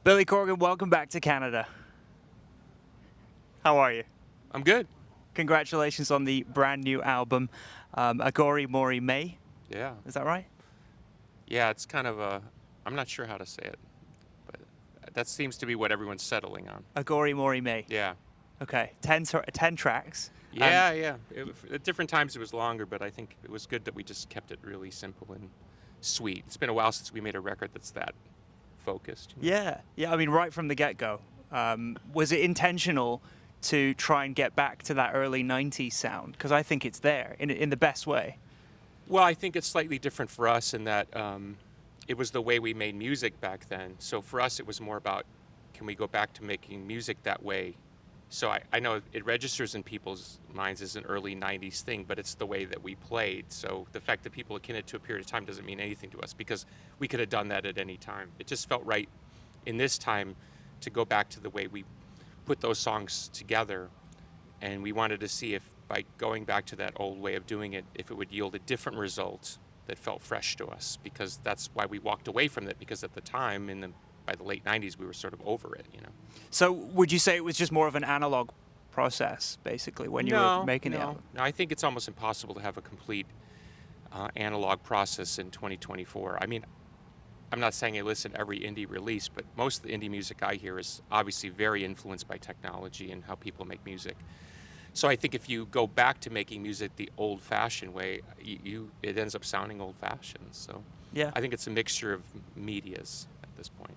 Billy Corgan, welcome back to Canada. How are you? I'm good. Congratulations on the brand new album, Agori Mori May. Yeah. Is that right? Yeah, it's kind of a, I'm not sure how to say it, but that seems to be what everyone's settling on. Agori Mori May. Yeah. Okay, 10 tracks. Yeah. At different times it was longer, but I think it was good that we just kept it really simple and sweet. It's been a while since we made a record that's that focused. Yeah. I mean, right from the get-go, was it intentional to try and get back to that early '90s sound? Because I think it's there in the best way. Well, I think it's slightly different for us in that it was the way we made music back then. So for us, it was more about, can we go back to making music that way? So I know it registers in people's minds as an early 90s thing, but it's the way that we played. So the fact that people akin it to a period of time doesn't mean anything to us because we could have done that at any time. It just felt right in this time to go back to the way we put those songs together. And we wanted to see if by going back to that old way of doing it, if it would yield a different result that felt fresh to us, because that's why we walked away from it, because at the time by the late 90s we were sort of over it. So would you say it was just more of an analog process, basically, when you were making the album? No, I think it's almost impossible to have a complete analog process in 2024. I mean, I'm not saying I listen to every indie release, but most of the indie music I hear is obviously very influenced by technology and how people make music. So I think if you go back to making music the old-fashioned way, it ends up sounding old-fashioned. So Yeah. I think it's a mixture of medias at this point.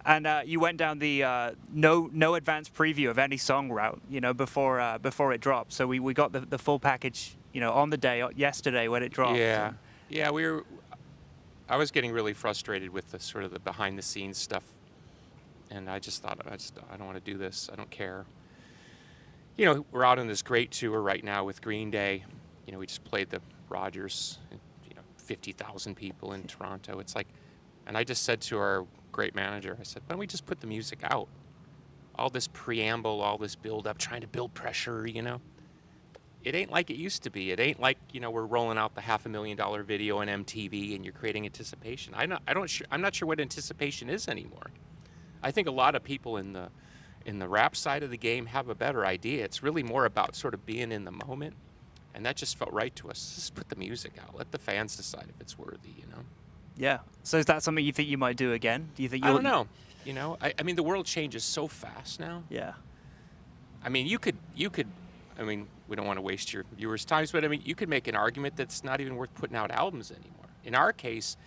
And you went down the no advance preview of any song route, before it dropped. So we got the full package, on the day yesterday when it dropped. Yeah, I was getting really frustrated with the sort of the behind-the-scenes stuff, and I just thought, I don't want to do this. I don't care. We're out on this great tour right now with Green Day. We just played the Rogers, 50,000 people in Toronto. It's like, and I just said to our great manager, I said, why don't we just put the music out? All this preamble, all this build-up, trying to build pressure, It ain't like it used to be. It ain't like, we're rolling out the $500,000 video on MTV and you're creating anticipation. I'm not sure what anticipation is anymore. I think a lot of people in the rap side of the game have a better idea. It's really more about sort of being in the moment, and that just felt right to us. Just put the music out. Let the fans decide if it's worthy, Yeah. So is that something you think you might do again? Do you think I don't know. I mean, the world changes so fast now. Yeah. I mean, you could. I mean, we don't want to waste your viewers' time, but I mean, you could make an argument that's not even worth putting out albums anymore. In our case,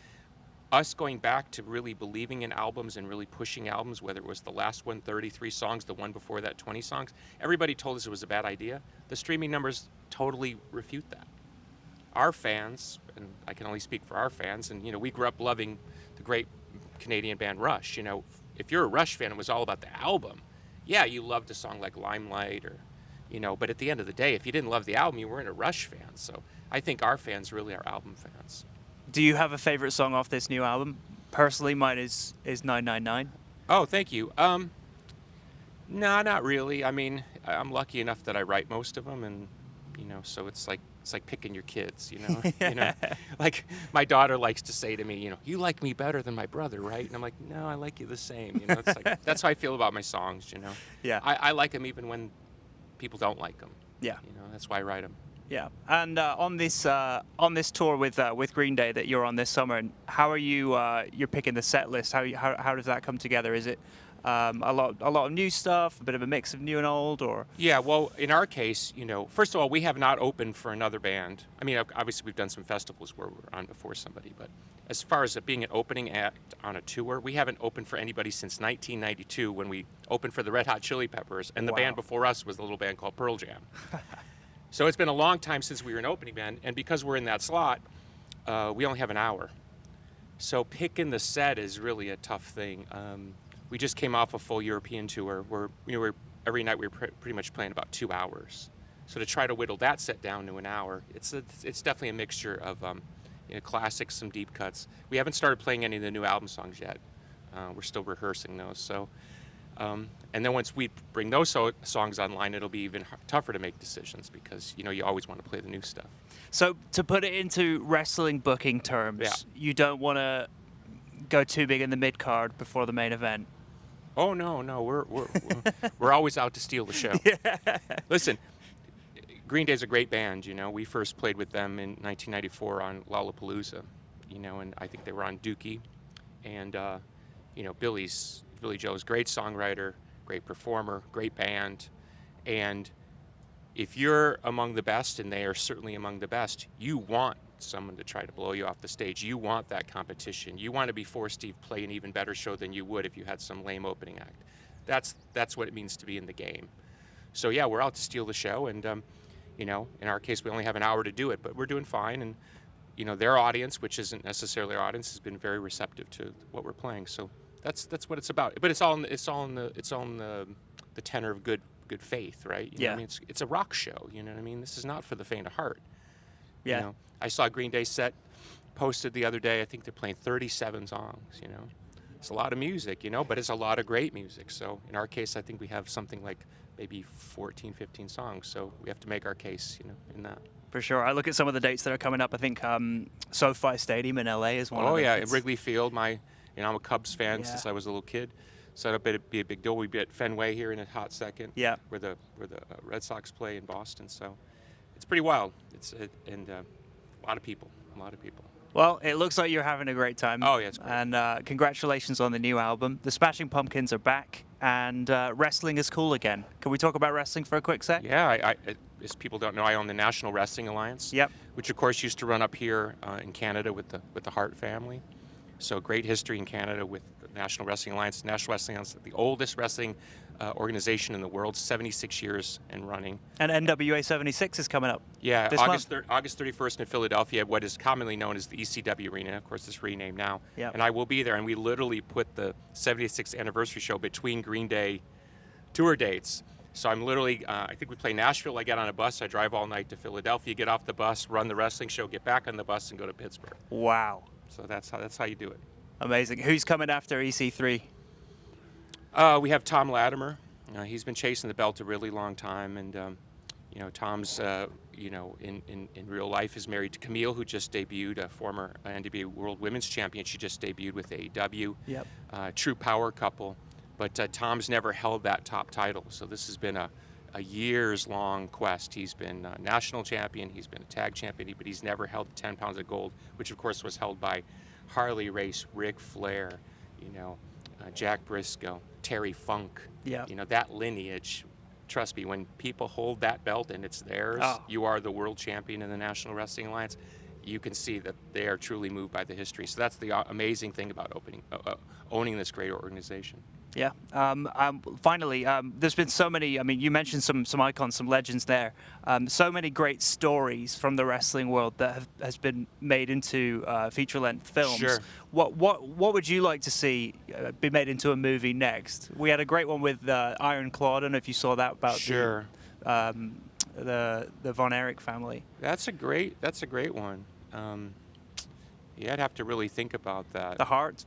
us going back to really believing in albums and really pushing albums, whether it was the last one, 33 songs, the one before that, 20 songs, everybody told us it was a bad idea. The streaming numbers totally refute that. Our fans, and I can only speak for our fans, and we grew up loving the great Canadian band Rush. If you're a Rush fan, it was all about the album. Yeah, you loved a song like Limelight or, but at the end of the day, if you didn't love the album, you weren't a Rush fan. So I think our fans really are album fans. Do you have a favorite song off this new album? Personally, mine is 999. Oh, thank you. No, not really. I mean, I'm lucky enough that I write most of them, and so it's like picking your kids. Like my daughter likes to say to me, you like me better than my brother, right? And I'm like, no, I like you the same. It's like that's how I feel about my songs. Yeah. I like them even when people don't like them. Yeah. That's why I write them. Yeah, and on this tour with Green Day that you're on this summer, how are you're picking the set list? How does that come together? Is it a lot of new stuff, a bit of a mix of new and old, or? Yeah, well, in our case, first of all, we have not opened for another band. I mean, obviously we've done some festivals where we're on before somebody, but as far as it being an opening act on a tour, we haven't opened for anybody since 1992 when we opened for the Red Hot Chili Peppers, and the band before us was a little band called Pearl Jam. So it's been a long time since we were an opening band, and because we're in that slot, we only have an hour. So picking the set is really a tough thing. We just came off a full European tour where every night we were pretty much playing about 2 hours. So to try to whittle that set down to an hour, it's definitely a mixture of classics, some deep cuts. We haven't started playing any of the new album songs yet. We're still rehearsing those. So. And then once we bring those songs online, it'll be even tougher to make decisions because, you always want to play the new stuff. So to put it into wrestling booking terms, Yeah. You don't want to go too big in the mid-card before the main event? Oh no, we're always out to steal the show. Listen, Green Day's a great band. You know, we first played with them in 1994 on Lollapalooza. You know, and I think they were on Dookie, and you know, Billy Joe's great songwriter, great performer, great band, and if you're among the best, and they are certainly among the best, you want someone to try to blow you off the stage. You want that competition. You want to be forced to play an even better show than you would if you had some lame opening act. That's what it means to be in the game. So yeah, we're out to steal the show, and you know, in our case, we only have an hour to do it, but we're doing fine. And you know, their audience, which isn't necessarily our audience, has been very receptive to what we're playing. So that's what it's about. But it's all in the tenor of good faith, right? You know what I mean, it's a rock show. You know what I mean? This is not for the faint of heart. Yeah. You know, I saw a Green Day set posted the other day. I think they're playing 37 songs. You know, it's a lot of music. You know, but it's a lot of great music. So in our case, I think we have something like maybe 14, 15 songs. So we have to make our case. You know, in that. For sure. I look at some of the dates that are coming up. I think SoFi Stadium in LA is one of them. Oh yeah, at Wrigley Field. I'm a Cubs fan since I was a little kid. So it'd be a big deal. We'd be at Fenway here in a hot second. Yeah. Where the Red Sox play in Boston. So it's pretty wild. And a lot of people. Well, it looks like you're having a great time. Oh yeah, it's great. And congratulations on the new album. The Smashing Pumpkins are back, and wrestling is cool again. Can we talk about wrestling for a quick sec? Yeah, as people don't know, I own the National Wrestling Alliance. Yep. Which of course used to run up here in Canada with the Hart family. So great history in Canada with the National Wrestling Alliance. National Wrestling Alliance, the oldest wrestling organization in the world, 76 years and running. And NWA 76 is coming up. Yeah, this August month. August 31st in Philadelphia, what is commonly known as the ECW Arena. Of course, it's renamed now. Yep. And I will be there. And we literally put the 76th anniversary show between Green Day tour dates. So I'm literally, I think we play Nashville. I get on a bus. I drive all night to Philadelphia, get off the bus, run the wrestling show, get back on the bus, and go to Pittsburgh. Wow. So that's how you do it. Amazing. Who's coming after EC3? We have Tom Latimer. He's been chasing the belt a really long time, and you know, Tom's in real life is married to Camille, who just debuted, a former NWA World Women's Champion. She just debuted with AEW. Yep. True power couple, but Tom's never held that top title. So this has been a years-long quest. He's been national champion. He's been a tag champion, but he's never held 10 pounds of gold, which of course was held by Harley Race, Ric Flair, Jack Briscoe, Terry Funk. Yeah. You know, that lineage. Trust me, when people hold that belt and it's theirs, you are the world champion in the National Wrestling Alliance. You can see that they are truly moved by the history. So that's the amazing thing about owning this great organization. Yeah. Finally, there's been so many. I mean, you mentioned some icons, some legends there. So many great stories from the wrestling world that has been made into feature-length films. Sure. What would you like to see be made into a movie next? We had a great one with Iron Claw. I don't know if you saw that about Sure. the Von Erich family. That's a great one. Yeah, I'd have to really think about that. The Hart.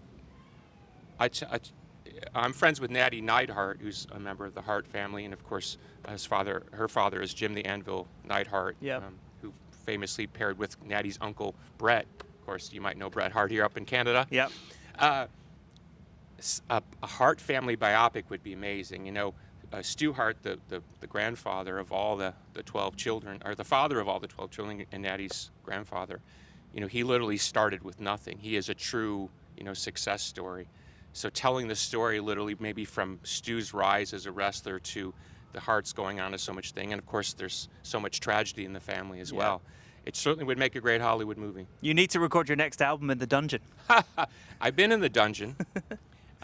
I'm friends with Natty Neidhart, who's a member of the Hart family, and of course, her father is Jim the Anvil Neidhart, Yep. Who famously paired with Natty's uncle Bret. Of course, you might know Bret Hart here up in Canada. Yep. A Hart family biopic would be amazing. You know, Stu Hart, the grandfather of all the 12 children, or the father of all the 12 children, and Natty's grandfather, you know, he literally started with nothing. He is a true, success story. So telling the story literally maybe from Stu's rise as a wrestler to the Harts going on to so much thing. And of course, there's so much tragedy in the family as well. It certainly would make a great Hollywood movie. You need to record your next album in the dungeon. I've been in the dungeon.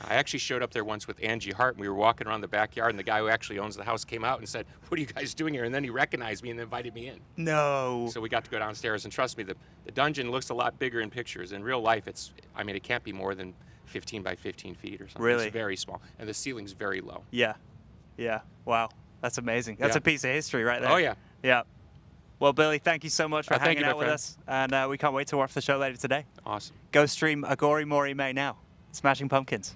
I actually showed up there once with Angie Hart, and we were walking around the backyard, and the guy who actually owns the house came out and said, "What are you guys doing here?" And then he recognized me and invited me in. No. So we got to go downstairs, and trust me, the dungeon looks a lot bigger in pictures. In real life, it can't be more than 15 by 15 feet or something. Really? It's very small, and the ceiling's very low. Yeah. Wow. That's amazing. That's a piece of history right there. Oh, yeah. Yeah. Well, Billy, thank you so much for Thank hanging you, my out with friend. us, and we can't wait to watch the show later today. Awesome. Go stream Agori Mori May now. Smashing Pumpkins.